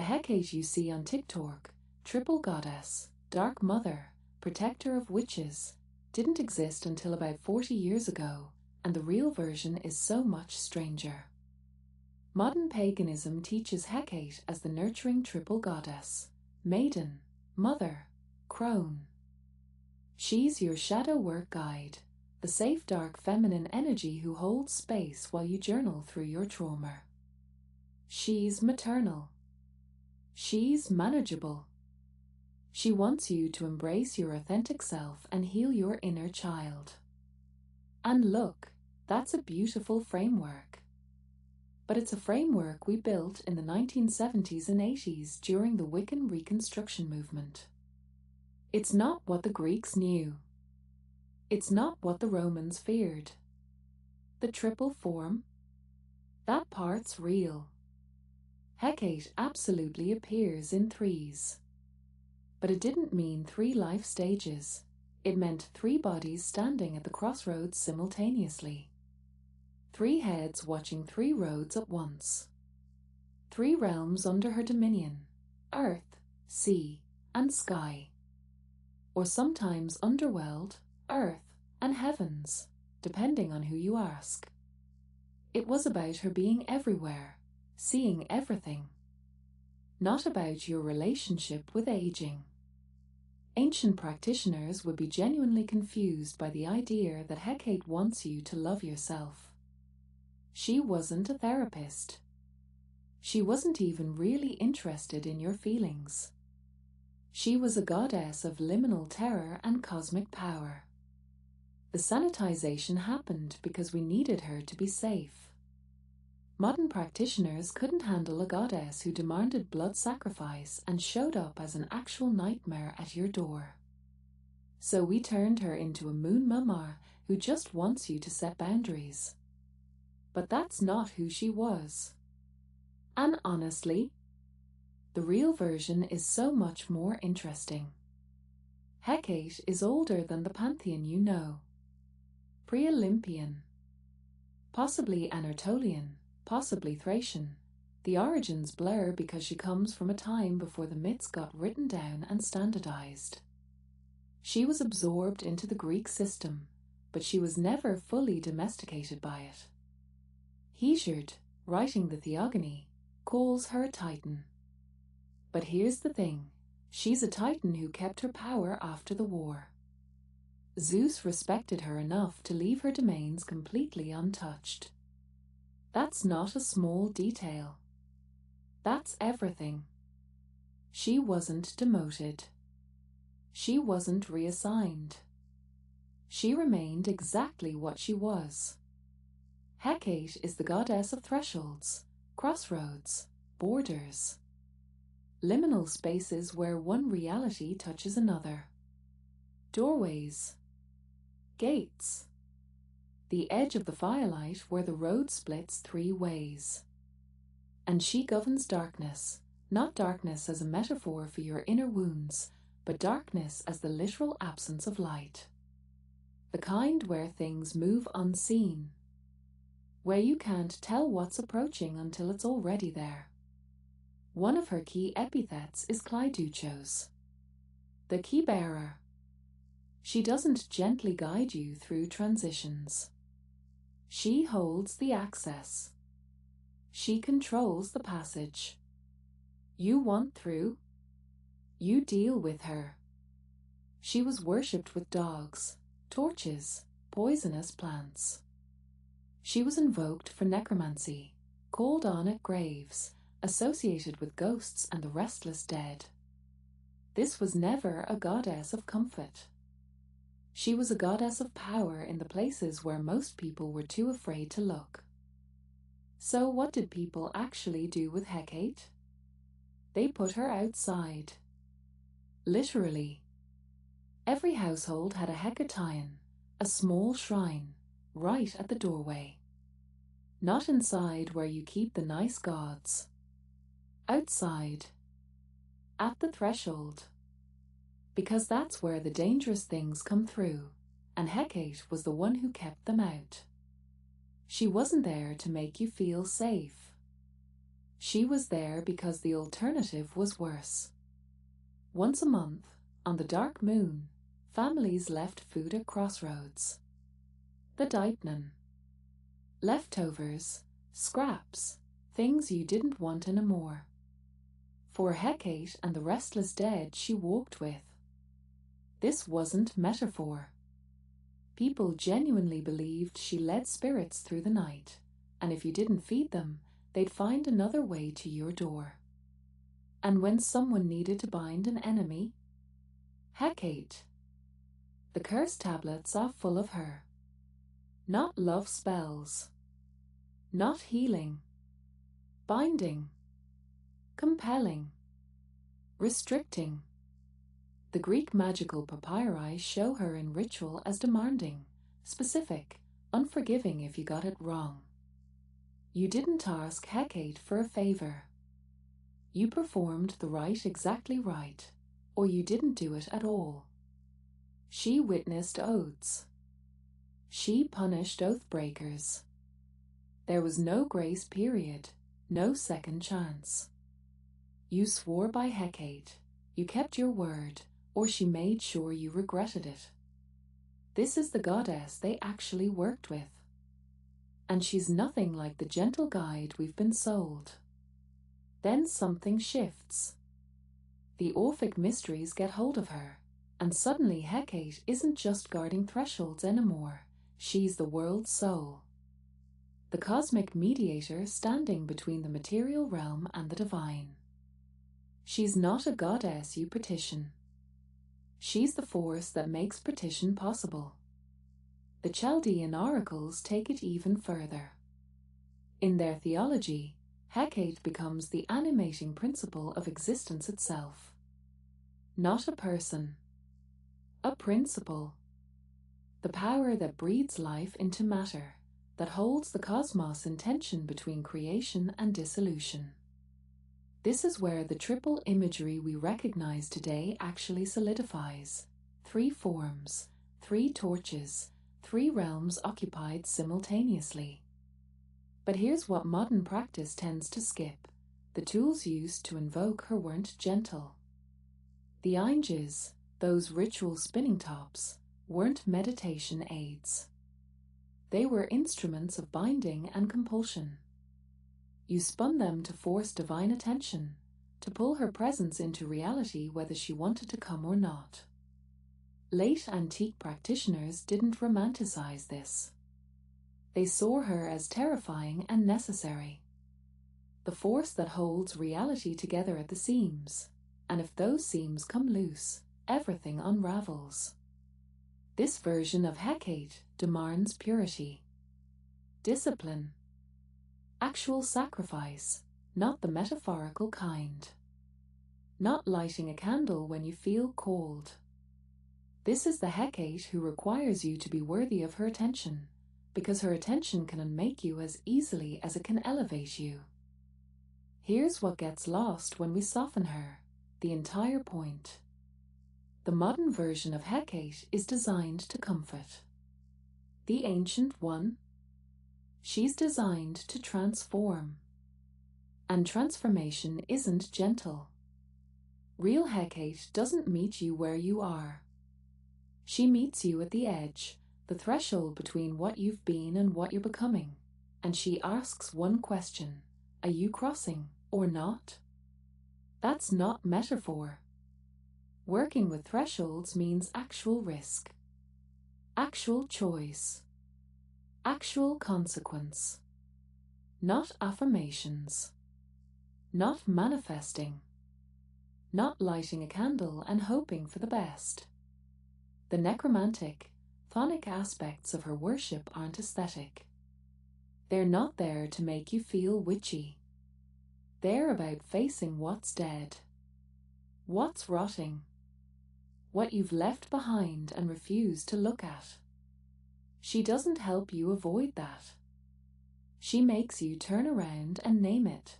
The Hekate you see on TikTok, triple goddess, dark mother, protector of witches, didn't exist until about 40 years ago, and the real version is so much stranger. Modern paganism teaches Hekate as the nurturing triple goddess, maiden, mother, crone. She's your shadow work guide, the safe dark feminine energy who holds space while you journal through your trauma. She's maternal. She's manageable. She wants you to embrace your authentic self and heal your inner child. And look, that's a beautiful framework. But it's a framework we built in the 1970s and 80s during the Wiccan reconstruction movement. It's not what the Greeks knew. It's not what the Romans feared. The triple form? That part's real. Hekate absolutely appears in threes. But it didn't mean 3 life stages. It meant 3 bodies standing at the crossroads simultaneously. 3 heads watching 3 roads at once. 3 realms under her dominion: earth, sea, and sky. Or sometimes underworld, earth, and heavens, depending on who you ask. It was about her being everywhere, seeing everything. Not about your relationship with aging. Ancient practitioners would be genuinely confused by the idea that Hekate wants you to love yourself. She wasn't a therapist. She wasn't even really interested in your feelings. She was a goddess of liminal terror and cosmic power. The sanitization happened because we needed her to be safe. Modern practitioners couldn't handle a goddess who demanded blood sacrifice and showed up as an actual nightmare at your door. So we turned her into a moon mama who just wants you to set boundaries. But that's not who she was. And honestly, the real version is so much more interesting. Hekate is older than the pantheon you know. Pre-Olympian. Possibly Anatolian, possibly Thracian. The origins blur because she comes from a time before the myths got written down and standardized. She was absorbed into the Greek system, but she was never fully domesticated by it. Hesiod, writing the Theogony, calls her a titan. But here's the thing, she's a titan who kept her power after the war. Zeus respected her enough to leave her domains completely untouched. That's not a small detail. That's everything. She wasn't demoted. She wasn't reassigned. She remained exactly what she was. Hekate is the goddess of thresholds, crossroads, borders. Liminal spaces where one reality touches another. Doorways. Gates. The edge of the firelight where the road splits 3 ways. And she governs darkness, not darkness as a metaphor for your inner wounds, but darkness as the literal absence of light. The kind where things move unseen. Where you can't tell what's approaching until it's already there. One of her key epithets is Clyduchos, the key bearer. She doesn't gently guide you through transitions. She holds the access. She controls the passage. You want through? You deal with her. She was worshipped with dogs, torches, poisonous plants. She was invoked for necromancy, called on at graves, associated with ghosts and the restless dead. This was never a goddess of comfort. She was a goddess of power in the places where most people were too afraid to look. So what did people actually do with Hekate? They put her outside. Literally. Every household had a Hekatean, a small shrine, right at the doorway. Not inside where you keep the nice gods. Outside. At the threshold. Because that's where the dangerous things come through, and Hekate was the one who kept them out. She wasn't there to make you feel safe. She was there because the alternative was worse. Once a month, on the dark moon, families left food at Crossroads. The Deitnan. Leftovers, scraps, things you didn't want anymore. For Hekate and the restless dead she walked with. This wasn't metaphor. People genuinely believed she led spirits through the night, and if you didn't feed them, they'd find another way to your door. And when someone needed to bind an enemy, Hekate. The curse tablets are full of her. Not love spells. Not healing. Binding. Compelling. Restricting. The Greek magical papyri show her in ritual as demanding, specific, unforgiving if you got it wrong. You didn't ask Hekate for a favor. You performed the rite exactly right, or you didn't do it at all. She witnessed oaths. She punished oath breakers. There was no grace period, no second chance. You swore by Hekate, you kept your word, or she made sure you regretted it. This is the goddess they actually worked with. And she's nothing like the gentle guide we've been sold. Then something shifts. The Orphic mysteries get hold of her, and suddenly Hekate isn't just guarding thresholds anymore, she's the world's soul. The cosmic mediator standing between the material realm and the divine. She's not a goddess you petition. She's the force that makes petition possible. The Chaldean oracles take it even further. In their theology, Hekate becomes the animating principle of existence itself. Not a person. A principle. The power that breathes life into matter, that holds the cosmos in tension between creation and dissolution. This is where the triple imagery we recognize today actually solidifies. 3 forms, 3 torches, 3 realms occupied simultaneously. But here's what modern practice tends to skip. The tools used to invoke her weren't gentle. The ainges, those ritual spinning tops, weren't meditation aids. They were instruments of binding and compulsion. You spun them to force divine attention, to pull her presence into reality whether she wanted to come or not. Late antique practitioners didn't romanticize this. They saw her as terrifying and necessary. The force that holds reality together at the seams, and if those seams come loose, everything unravels. This version of Hekate demands purity, discipline, actual sacrifice, not the metaphorical kind. Not lighting a candle when you feel cold. This is the Hekate who requires you to be worthy of her attention, because her attention can unmake you as easily as it can elevate you. Here's what gets lost when we soften her, the entire point. The modern version of Hekate is designed to comfort. The ancient one? She's designed to transform. And transformation isn't gentle. Real Hekate doesn't meet you where you are. She meets you at the edge, the threshold between what you've been and what you're becoming, and she asks one question: are you crossing or not? That's not metaphor. Working with thresholds means actual risk, actual choice, actual consequence. Not affirmations, not manifesting, not lighting a candle and hoping for the best. The necromantic, chthonic aspects of her worship aren't aesthetic. They're not there to make you feel witchy. They're about facing what's dead, what's rotting, what you've left behind and refused to look at. She doesn't help you avoid that. She makes you turn around and name it.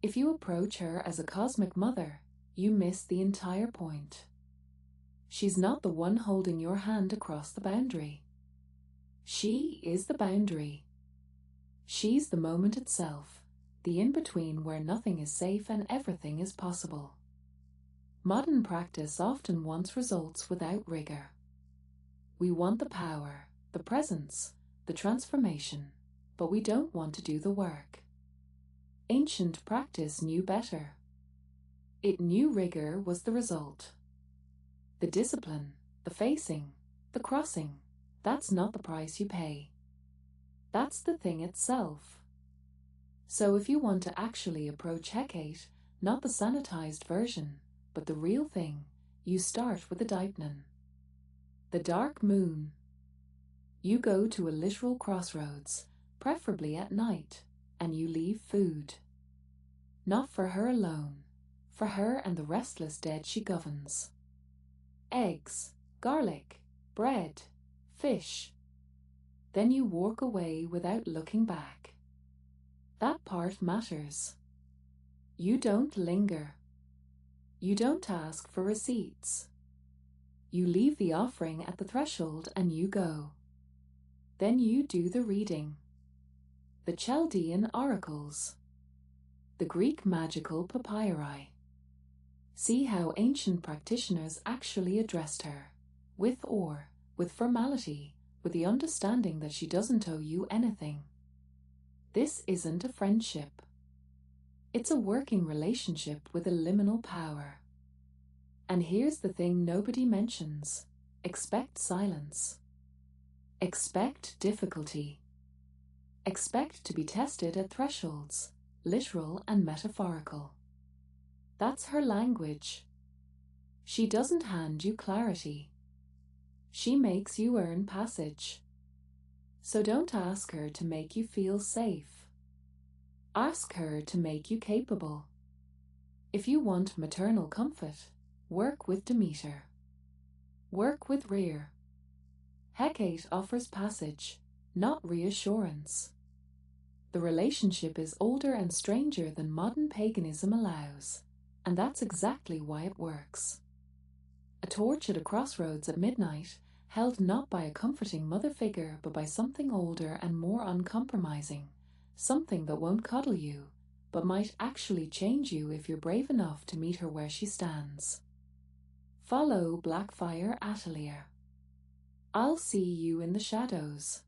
If you approach her as a cosmic mother, you miss the entire point. She's not the one holding your hand across the boundary. She is the boundary. She's the moment itself, the in-between where nothing is safe and everything is possible. Modern practice often wants results without rigor. We want the power, the presence, the transformation, but we don't want to do the work. Ancient practice knew better. It knew rigor was the result. The discipline, the facing, the crossing, that's not the price you pay. That's the thing itself. So if you want to actually approach Hekate, not the sanitized version, but the real thing, you start with the Deipnon. The dark moon. You go to a literal crossroads, preferably at night, and you leave food. Not for her alone, for her and the restless dead she governs. Eggs, garlic, bread, fish. Then you walk away without looking back. That part matters. You don't linger. You don't ask for receipts. You leave the offering at the threshold and you go. Then you do the reading. The Chaldean oracles. The Greek magical papyri. See how ancient practitioners actually addressed her, with awe, with formality, with the understanding that she doesn't owe you anything. This isn't a friendship. It's a working relationship with a liminal power. And here's the thing nobody mentions. Expect silence. Expect difficulty. Expect to be tested at thresholds, literal and metaphorical. That's her language. She doesn't hand you clarity. She makes you earn passage. So don't ask her to make you feel safe. Ask her to make you capable. If you want maternal comfort, work with Demeter. Work with Rhea. Hekate offers passage, not reassurance. The relationship is older and stranger than modern paganism allows, and that's exactly why it works. A torch at a crossroads at midnight, held not by a comforting mother figure but by something older and more uncompromising, something that won't coddle you, but might actually change you if you're brave enough to meet her where she stands. Follow Blackfire Atelier. I'll see you in the shadows.